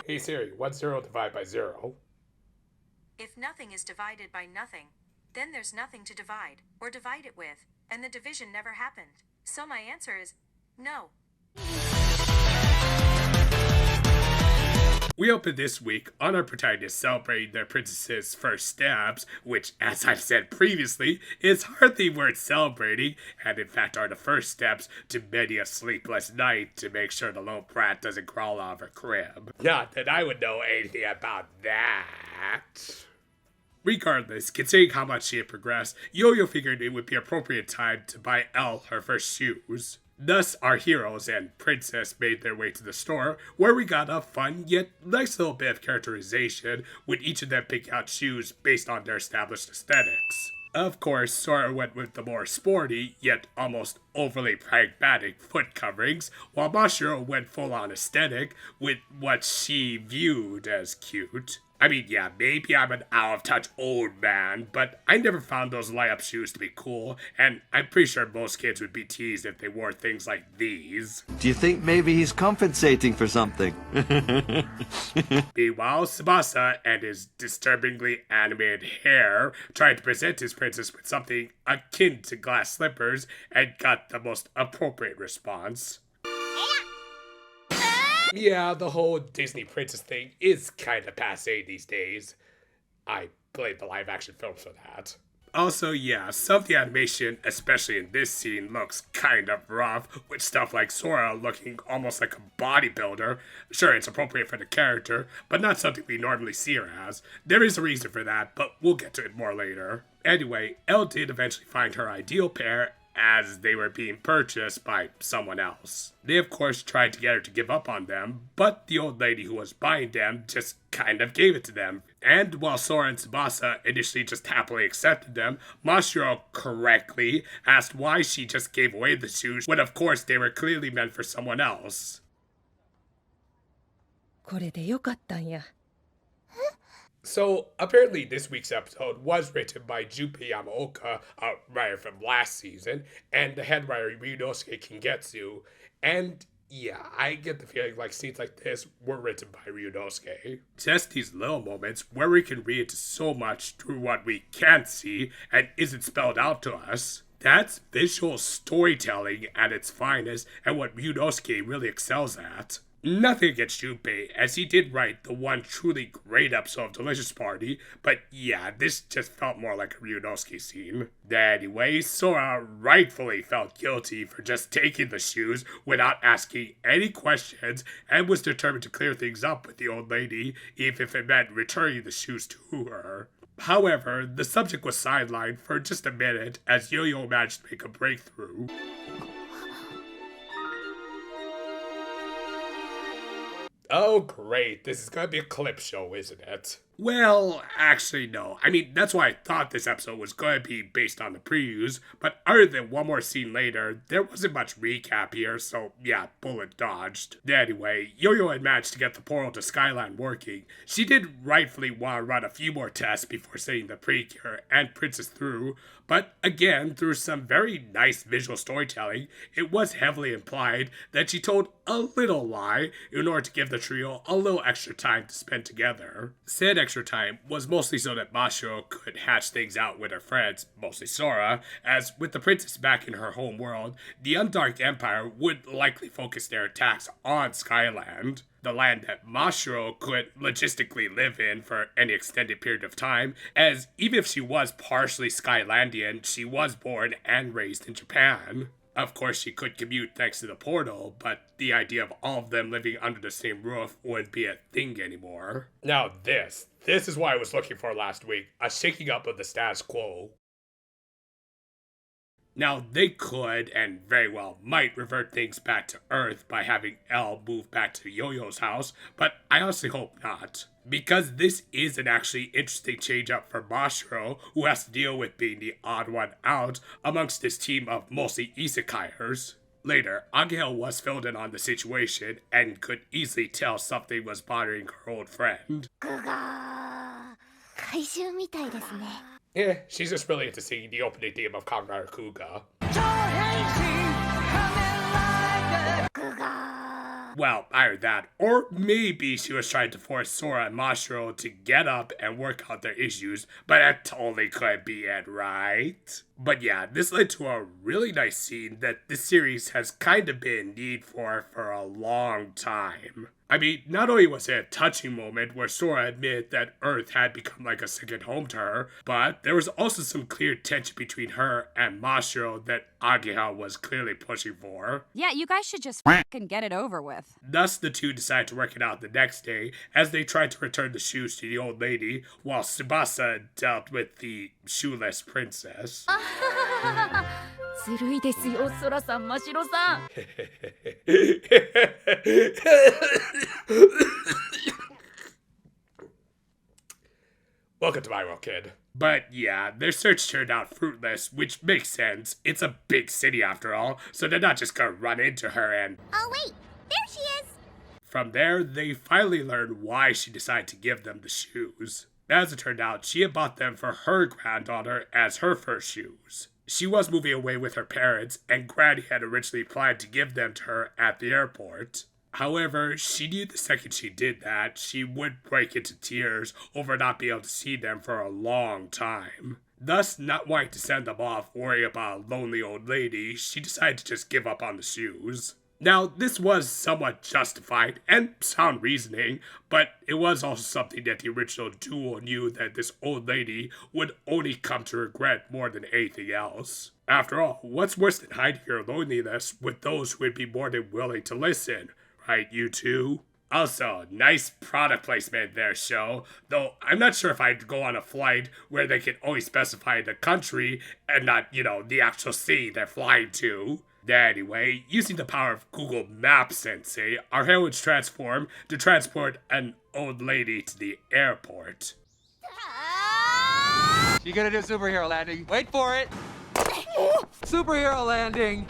Hey Siri, what's 0 divided by 0? If nothing is divided by nothing, then there's nothing to divide or divide it with, and the division never happened. So my answer is no. We open this week on our protagonists celebrating their princess's first steps, which, as I've said previously, is hardly worth celebrating, and in fact are the first steps to many a sleepless night to make sure the little brat doesn't crawl out of her crib. Not that I would know anything about that. Regardless, considering how much she had progressed, Yo-Yo figured it would be appropriate time to buy Elle her first shoes. Thus, our heroes and princess made their way to the store, where we got a fun yet nice little bit of characterization, with each of them picking out shoes based on their established aesthetics. Of course, Sora went with the more sporty, yet almost overly pragmatic foot coverings, while Mashiro went full-on aesthetic with what she viewed as cute. I mean, yeah, maybe I'm an out-of-touch old man, but I never found those light-up shoes to be cool, and I'm pretty sure most kids would be teased if they wore things like these. Do you think maybe he's compensating for something? Meanwhile, Tsubasa and his disturbingly animated hair tried to present his princess with something akin to glass slippers and got the most appropriate response. Yeah, the whole Disney princess thing is kinda passé these days. I blame the live action films for that. Also, yeah, some of the animation, especially in this scene, looks kind of rough, with stuff like Sora looking almost like a bodybuilder. Sure, it's appropriate for the character, but not something we normally see her as. There is a reason for that, but we'll get to it more later. Anyway, Elle did eventually find her ideal pair, as they were being purchased by someone else. They of course tried to get her to give up on them, but the old lady who was buying them just kind of gave it to them. And while Sora and Tsubasa initially just happily accepted them, Mashiro correctly asked why she just gave away the shoes when of course they were clearly meant for someone else. これでよかったんや。 So, apparently this week's episode was written by Junpei Yamaoka, a writer from last season, and the head writer Ryunosuke Kingetsu, and yeah, I get the feeling like scenes like this were written by Ryunosuke. Just these little moments where we can read so much through what we can't see and isn't spelled out to us. That's visual storytelling at its finest and what Ryunosuke really excels at. Nothing against Junpei, as he did write the one truly great episode of Delicious Party, but yeah, this just felt more like a Ryunosuke scene. Anyway, Sora rightfully felt guilty for just taking the shoes without asking any questions and was determined to clear things up with the old lady, even if it meant returning the shoes to her. However, the subject was sidelined for just a minute as Yo-Yo managed to make a breakthrough. Oh great, this is gonna be a clip show, isn't it? Well, actually no. I mean, that's why I thought this episode was gonna be based on the previews, but other than one more scene later, there wasn't much recap here, so yeah, bullet dodged. Anyway, Yo-Yo had managed to get the portal to Skyland working. She did rightfully want to run a few more tests before sending the Precure and Princess through, but again, through some very nice visual storytelling, it was heavily implied that she told a little lie in order to give the trio a little extra time to spend together. Said extra time was mostly so that Mashiro could hatch things out with her friends, mostly Sora, as with the princess back in her home world, the Undark Empire would likely focus their attacks on Skyland, the land that Mashiro could logistically live in for any extended period of time, as even if she was partially Skylandian, she was born and raised in Japan. Of course, she could commute thanks to the portal, but the idea of all of them living under the same roof wouldn't be a thing anymore. Now this is what I was looking for last week, a shaking up of the status quo. Now, they could, and very well might, revert things back to Earth by having Elle move back to Yo-Yo's house, but I honestly hope not. Because this is an actually interesting change-up for Mashiro, who has to deal with being the odd one out amongst this team of mostly isekaiers. Later, Agahel was filled in on the situation and could easily tell something was bothering her old friend. Yeah, she's just really into singing the opening theme of Kamen Rider Kuga. Well, either that, or maybe she was trying to force Sora and Mashiro to get up and work out their issues, but that totally could be it, right? But yeah, this led to a really nice scene that this series has kind of been in need for a long time. I mean, not only was it a touching moment where Sora admitted that Earth had become like a second home to her, but there was also some clear tension between her and Mashiro that Ageha was clearly pushing for. Yeah, you guys should just fucking get it over with. Thus, the two decided to work it out the next day as they tried to return the shoes to the old lady, while Tsubasa dealt with the shoeless princess. ずるいですよ、ソラさん、マシロさん。Welcome to my world, kid. But yeah, their search turned out fruitless, which makes sense. It's a big city after all, so they're not just gonna run into her and... Oh wait, there she is! From there, they finally learned why she decided to give them the shoes. As it turned out, she had bought them for her granddaughter as her first shoes. She was moving away with her parents, and Granny had originally planned to give them to her at the airport. However, she knew the second she did that, she would break into tears over not being able to see them for a long time. Thus, not wanting to send them off worrying about a lonely old lady, she decided to just give up on the shoes. Now, this was somewhat justified and sound reasoning, but it was also something that the original duo knew that this old lady would only come to regret more than anything else. After all, what's worse than hiding your loneliness with those who would be more than willing to listen? Right, you two? Also, nice product placement there, show. Though I'm not sure if I'd go on a flight where they can only specify the country and not, the actual city they're flying to. Anyway, using the power of Google Maps Sensei, our heroines transform to transport an old lady to the airport. You gonna do superhero landing? Wait for it! Superhero landing!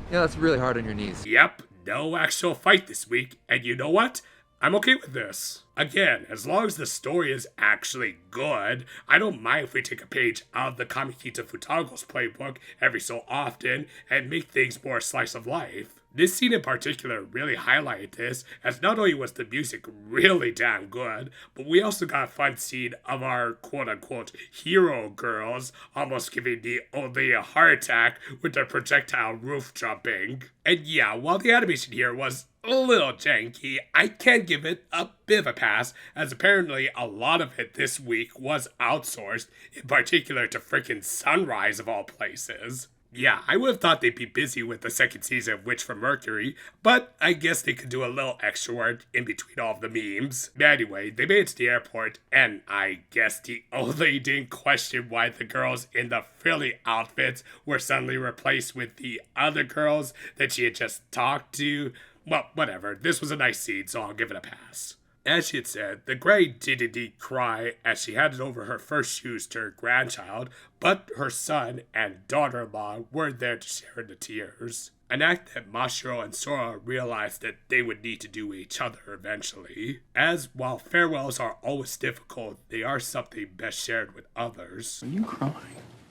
Yeah, that's really hard on your knees. Yep, no actual fight this week, and you know what? I'm okay with this. Again, as long as the story is actually good, I don't mind if we take a page out of the Kamikita Futago's playbook every so often and make things more slice of life. This scene in particular really highlighted this, as not only was the music really damn good, but we also got a fun scene of our quote-unquote hero girls almost giving the old lady a heart attack with their projectile roof jumping. And yeah, while the animation here was a little janky, I can give it a bit of a pass, as apparently a lot of it this week was outsourced, in particular to frickin' Sunrise of all places. Yeah, I would have thought they'd be busy with the second season of Witch from Mercury, but I guess they could do a little extra work in between all of the memes. Anyway, they made it to the airport, and I guess the old lady didn't question why the girls in the frilly outfits were suddenly replaced with the other girls that she had just talked to. Well, whatever, this was a nice scene, so I'll give it a pass. As she had said, the Grey did indeed cry as she handed over her first shoes to her grandchild, but her son and daughter-in-law were there to share in the tears. An act that Mashiro and Sora realized that they would need to do each other eventually, as while farewells are always difficult, they are something best shared with others. Are you crying?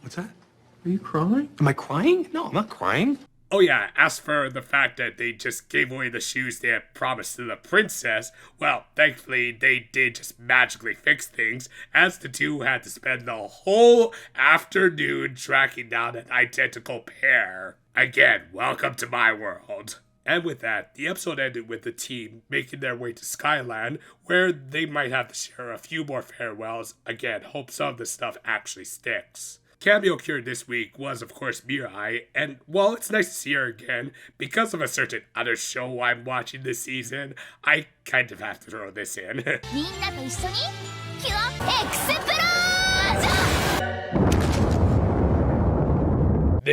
What's that? Are you crying? Am I crying? No, I'm not crying. Oh yeah, as for the fact that they just gave away the shoes they had promised to the princess, well, thankfully they did just magically fix things, as the two had to spend the whole afternoon tracking down an identical pair. Again, welcome to my world. And with that, the episode ended with the team making their way to Skyland, where they might have to share a few more farewells. Again, hope some of this stuff actually sticks. Cameo cure this week was, of course, Mirai, and while it's nice to see her again, because of a certain other show I'm watching this season, I kind of have to throw this in. みんなと一緒にキュアエクスプロージョン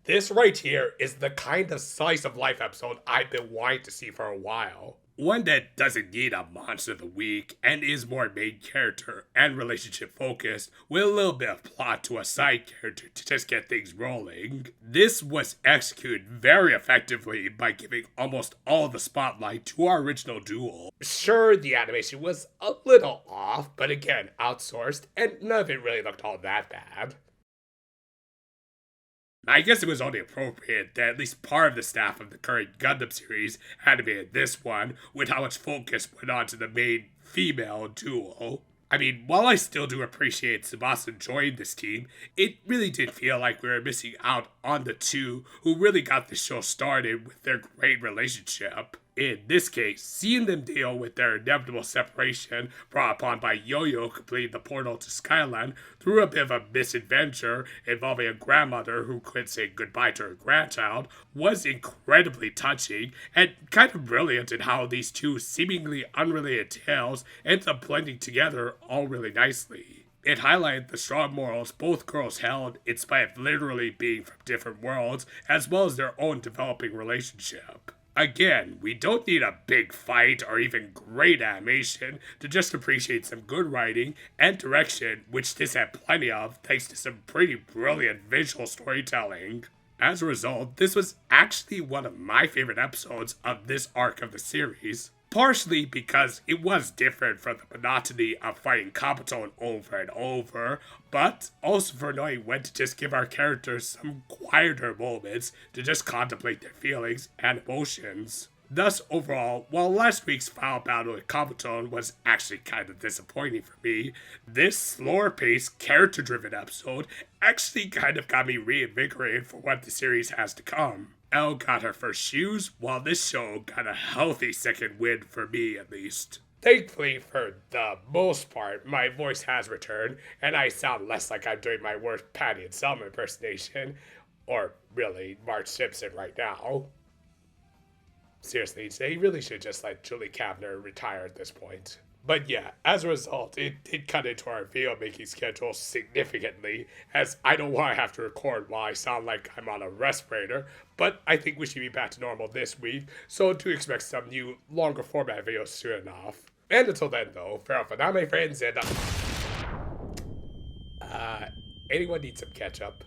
This right here is the kind of slice of life episode I've been wanting to see for a while. One that doesn't need a monster of the week and is more main character and relationship focused with a little bit of plot to a side character to just get things rolling. This was executed very effectively by giving almost all the spotlight to our original duel. Sure, the animation was a little off, but again, outsourced, and none of it really looked all that bad. I guess it was only appropriate that at least part of the staff of the current Gundam series had to be in this one, with how much focus went on to the main female duo. I mean, while I still do appreciate Tsubasa joining this team, it really did feel like we were missing out on the two who really got the show started with their great relationship. In this case, seeing them deal with their inevitable separation brought upon by Yo-Yo completing the portal to Skyland through a bit of a misadventure involving a grandmother who couldn't say goodbye to her grandchild was incredibly touching and kind of brilliant in how these two seemingly unrelated tales ended up blending together all really nicely. It highlighted the strong morals both girls held in spite of literally being from different worlds, as well as their own developing relationship. Again, we don't need a big fight or even great animation to just appreciate some good writing and direction, which this had plenty of thanks to some pretty brilliant visual storytelling. As a result, this was actually one of my favorite episodes of this arc of the series. Partially because it was different from the monotony of fighting Kabuto over and over, but also for knowing when to just give our characters some quieter moments to just contemplate their feelings and emotions. Thus, overall, while last week's final battle with Kabuto was actually kind of disappointing for me, this slower-paced, character-driven episode actually kind of got me reinvigorated for what the series has to come. Elle got her first shoes, while this show got a healthy second win for me at least. Thankfully, for the most part, my voice has returned, and I sound less like I'm doing my worst Patty and Selma impersonation, or really, Marge Simpson right now. Seriously, they really should just let Julie Kavner retire at this point. But yeah, as a result, it did cut into our video making schedule significantly, as I don't want to have to record while I sound like I'm on a respirator, but I think we should be back to normal this week, so do expect some new, longer format videos soon enough. And until then though, farewell for now my friends, and anyone need some ketchup?